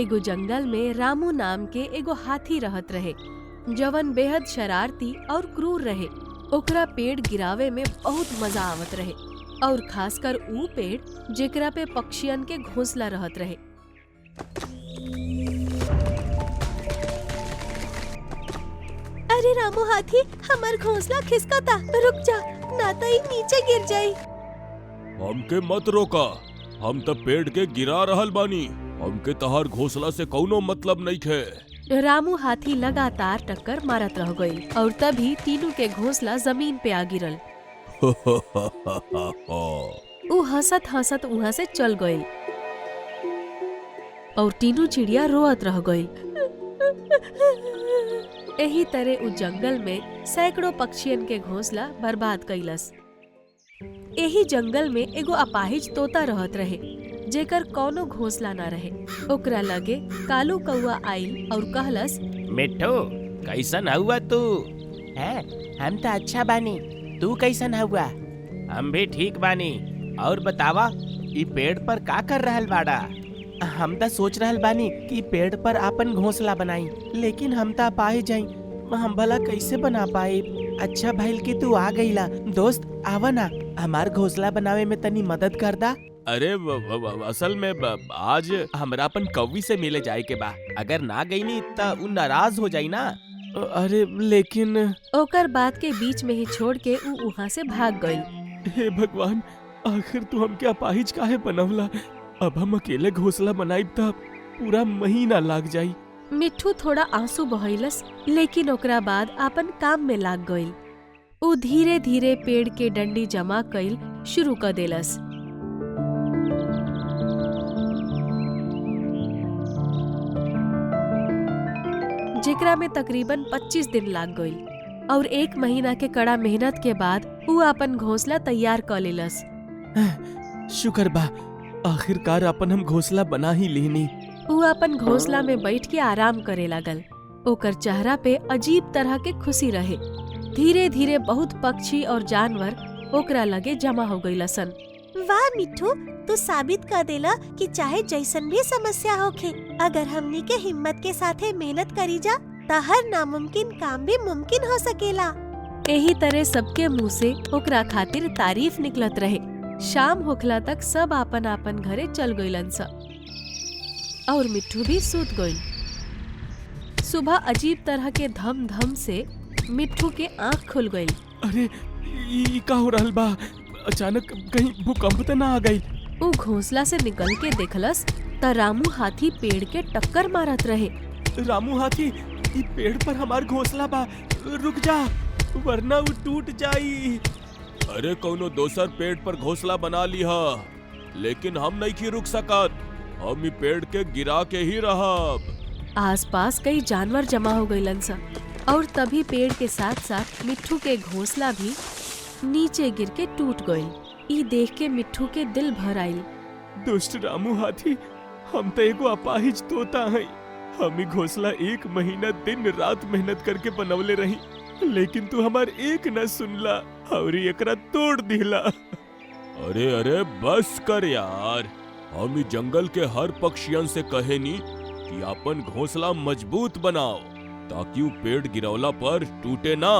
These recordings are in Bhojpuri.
एगो जंगल में रामू नाम के एगो हाथी रहत रहे, जवन बेहद शरारती और क्रूर रहे। ओकरा पेड़ गिरावे में बहुत मजा आवत रहे, और खासकर ऊ पेड़ जेकरा पे पक्षियन के घोंसला रहत रहे। अरे रामू हाथी, हमार घोंसला खिसकता, रुक जा, ना तो ई नीचे गिर जाई। हमके मत रोका, हम त पेड़ के गिरा रहल बानी। हमके तहार घोंसला से कौनो मतलब नहीं खे। रामू हाथी लगातार टक्कर मारत रह गई, और तभी टीनू के घोंसला जमीन पे आ गिरल। ऊ हंसत हंसत वहाँ से चल गई, और टीनू चिड़िया रोअत रह गई। एही तरह उ जंगल में सैकड़ों पक्षियन के घोंसला बर्बाद कैलस। एही जंगल में एगो अपाहिज तोता रहत रहे, जेकर कौनो घोंसला ना रहे। ओकरा लगे कालू कौआ आइल और कहलस, मिट्ठू, कैसन हुआ तू? है, हम तो अच्छा बानी, तू कैसन हुआ? हम भी ठीक बानी। और बतावा, ई पेड़ पर का कर रहल बाड़ा? हम तो सोच रहल बानी कि पेड़ पर अपन घोंसला बनाई, लेकिन हम तो पाए जाई, हम भला कैसे बना पाए? अच्छा भइल कि तू आ गईला। दोस्त, आवा ना, हमार घोंसला बनावे में तनी मदद कर दा। अरे असल में आज हमरा अपन कौवी से मिले जाए के बा। अगर ना गईनी त उ नाराज हो जाई ना। अरे लेकिन ओकर बात के बीच में ही छोड़ के ऊ वहाँ से भाग गई। हे भगवान, आखिर तू हमके अपाहिज काहे बनवला? अब हम अकेले घोंसला बनाइब त पूरा महीना लाग जाई। मिट्ठू थोड़ा आंसू बहैलस, लेकिन ओकरा बाद अपन काम में लाग गईल। ऊ धीरे धीरे पेड़ के डंडी जमा कईल शुरू कर देलस। जेकरा में तकरीबन 25 दिन लाग गईल, और 1 महीना के कड़ा मेहनत के बाद ऊ अपन घोंसला तैयार कर लेलस। शुक्र बा, आखिरकार अपन हम घोंसला बना ही लेनी। ऊ अपन घोंसला में बैठ के आराम करे लागल। ओकर चेहरा पे अजीब तरह के खुशी रहे। धीरे धीरे बहुत पक्षी और जानवर ओकरा लगे जमा हो गईलसन। वाह मिट्ठू, तू साबित कर देला कि चाहे जैसन भी समस्या होखे, अगर हमनी के हिम्मत के साथे मेहनत करी जा त हर नामुमकिन काम भी मुमकिन हो सकेला। यही तरह सबके मुँह से ओकरा खातिर तारीफ निकलत रहे। शाम होखला तक सब आपन आपन घरे चल गईलन स, और मिट्ठू भी सूत गईल। सुबह अजीब तरह के धम धम से मिट्ठू के आँख खुल गई। अरे ई का हो रहल बा? अचानक कहीं भूकंप त ना आ गई? ऊ घोंसला से निकल के देखलस त रामू हाथी पेड़ के टक्कर मारत रहे। रामू हाथी, ई पेड़ पर हमार घोंसला बा, रुक जा, वरना वो टूट जाई। अरे कौनो दोसर पेड़ पर घोंसला बना लिहा, लेकिन हम नहीं की रुक सकत। हम ई पेड़ के गिरा के ही रहब। आसपास कई जानवर जमा हो गईलन सा, और तभी पेड़ के साथ साथ मिट्ठू के घोंसला भी नीचे गिर के टूट गईल। ई देख के मिट्ठू के दिल भर आइल। दुष्ट रामू हाथी, हम तो एगो अपाहिज तोता है। हम ई घोंसला 1 महीना दिन रात मेहनत करके बनवले रही, लेकिन तू हमार एक न सुनला और एकरा तोड़ दिला। अरे अरे बस कर यार, हम ई जंगल के हर पक्षियन से कहेनी कि अपन घोंसला मजबूत बनाओ, ताकि वो पेड़ गिरौला पर टूटे ना,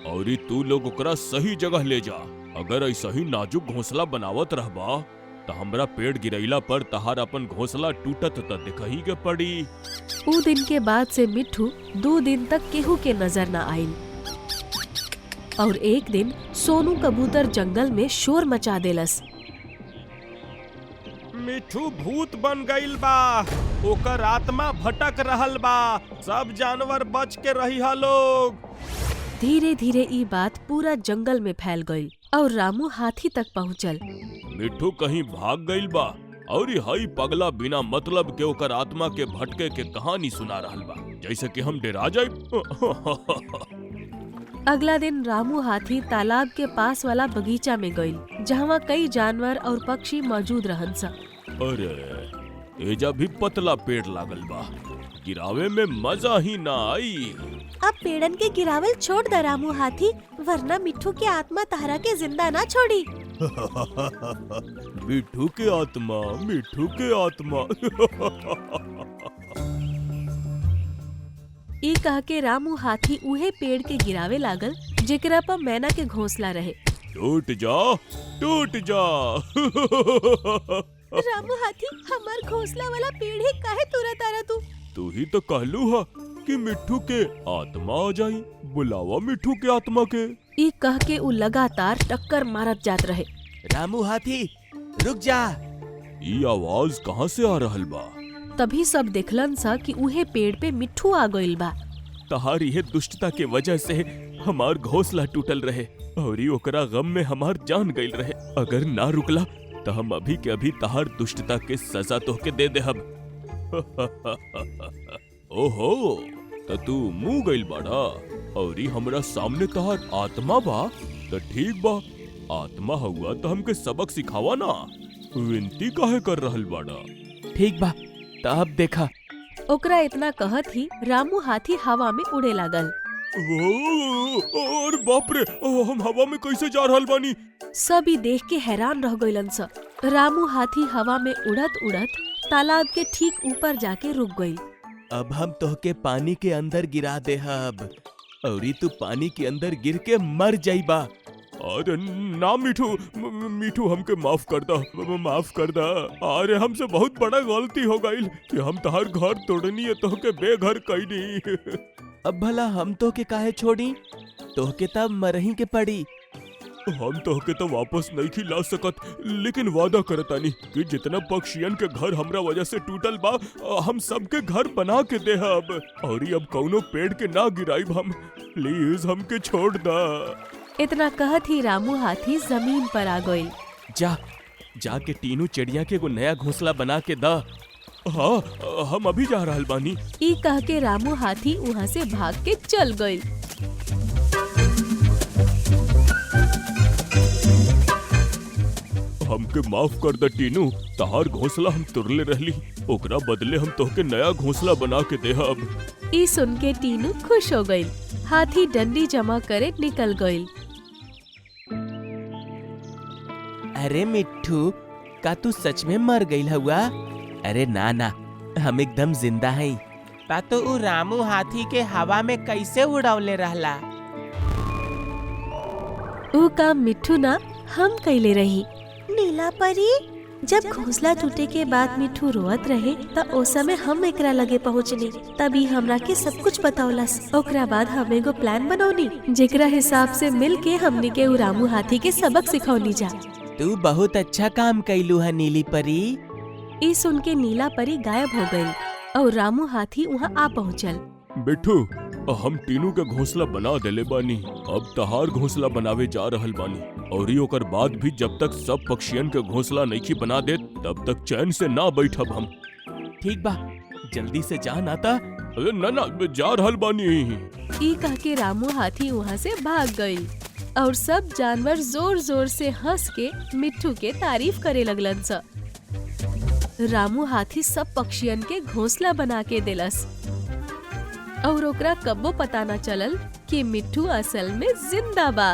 और ई तू लोग ओकरा सही जगह ले जा। अगर ऐसा ही नाजुक घोंसला बनावत रहबा तो हमरा पेड़ गिरैला पर तहार अपन घोंसला टूटत त दिखही के पड़ी। ऊ दिन के बाद से मिट्ठू 2 दिन तक केहू के नजर न आइल, और एक दिन सोनू कबूतर जंगल में शोर मचा देलस। मिट्ठू भूत बन गईल बा, ओकर आत्मा भटक रहल बा, सब जानवर बच के रही हा लोग। धीरे धीरे ई बात पूरा जंगल में फैल गई, और रामू हाथी तक पहुँचल। मिट्ठू कहीं भाग गईल बा, और हई पगला बिना मतलब के ओकर आत्मा के भटके के कहानी सुना रहल बा, जैसे कि हम डरा जाए। अगला दिन रामू हाथी तालाब के पास वाला बगीचा में गईल, जहाँ कई जानवर और पक्षी मौजूद रहन सा। अरे एजा भी पतला पेड़ लागल बा, गिरावे में मजा ही ना आई। अब पेड़न के गिरावल छोड़ द रामू हाथी, वरना मिट्ठू की आत्मा तहरा के जिंदा ना छोड़ी। मिट्ठू के आत्मा, मिट्ठू के आत्मा। ई कह के रामू हाथी उहे पेड़ के गिरावे लागल जेकरा पर मैना के घोंसला रहे। टूट जा, टूट जा। रामू हाथी, हमार घोंसला वाला पेड़ ही काहे तुरत आ रहा तू? तू ही तो कहलू हा कि मिट्ठू के आत्मा आ जाई। बुलावा मिट्ठू के आत्मा के। ई कह के उ लगातार टक्कर मारत जात रहे। रामू हाथी रुक जा। ई आवाज कहाँ से आ रहल बा? तभी सब देखलन सा कि उहे पेड़ पे मिट्ठू आ गइल बा। तहार यह दुष्टता के वजह से हमार घोंसला टूटल रहे और ई ओकरा गम में हमार जान गइल रहे। अगर ना रुकला तो हम अभी के अभी तहार दुष्टता के सजा तोहके दे देहब। ओहो, तो तू मुंह गइल बाड़ा और ई हमरा सामने तहार आत्मा बा। तो ठीक बा, आत्मा हुआ तो हमके सबक सिखावा ना। विनती काहे कर रहल बाड़ा? ठीक बा, तब देखा। ओकरा इतना कहत ही रामू हाथी हवा में उड़े लागल। और बाप रे, हम हवा में कैसे जा रहल बानी? सब ई देख के हैरान रह गइलन स। रामू हाथी हवा में उड़त उड़त तालाब के ठीक ऊपर जाके रुक गइल। अब हम तोहके पानी के अंदर गिरा देहब और तू पानी के अंदर गिर के मर जाइबा। अरे ना मिठू, मिठू हमके माफ कर दा, माफ कर दा। अरे हमसे बहुत बड़ा गलती हो गई कि हम तहार घर तोड़नी है तोहके बेघर कैनी। अब भला हम तोहके काहे छोड़ी? तोहके तब मरही के पड़ी। हम तोहके तो वापस नहीं खिला सकत, लेकिन वादा करतानी कि जितना पक्षियन के घर हमरा वजह से टूटल बा हम सबके घर बना के देहब और अब कौनो पेड़ के ना गिराइब हम। प्लीज हमके छोड़ दा। इतना कहत ही रामू हाथी जमीन पर आ गइल। जाके टीनू चिड़िया के एगो नया घोंसला बना के दा। हाँ, हम अभी जा रहल बानी। ई कह के रामू हाथी वहाँ से भाग के चल गइल। हमके माफ कर द टीनू, तहार घोंसला हम तुरले रहली, ओकरा बदले हम तोहके नया घोंसला बना के देहब। ई सुन के टीनू खुश हो गइल। हाथी डंडी जमा करे निकल गइल। अरे मिट्ठू, का तू सच में मर गइल हुआ? अरे ना ना, हम एकदम जिंदा हैं। ता तो उ रामू हाथी के हवा में कैसे उड़ावले रहला? ऊ काम मिट्ठू ना हम कैले रही। नीला परी, जब घोंसला टूटे के बाद मिठू रोवत रहे त ओ समय हम एकरा लगे पहुँचनी। तभी हमरा के सब कुछ बतावलस। ओकरा बाद हम एगो प्लान बनौनी जेकरा हिसाब से मिल के हमनी के उ रामू हाथी के सबक सिखौनी जा। तू बहुत अच्छा काम कैलू है नीली परी। ई सुन के नीला परी गायब हो गई और रामू हाथी वहाँ आ पहुँचल। बिट्ठू, हम टीनू के घोंसला बना देले बानी, अब तहार घोंसला बनावे जा रहल बानी और ई ओकर बाद भी जब तक सब पक्षियन के घोंसला नहीं बना दे तब तक चैन से ना बैठब हम। ठीक बा, जल्दी से जा नाता। अरे ना ना, जा रहल बानी। ई कह के रामू हाथी वहाँ से भाग गई और सब जानवर जोर जोर से हंस के मिट्ठू के तारीफ करे लगलन स। रामू हाथी सब पक्षियन के घोंसला बना के देलस और ओकरा कब्बो पता न चलल कि मिट्ठू असल में जिंदा बा।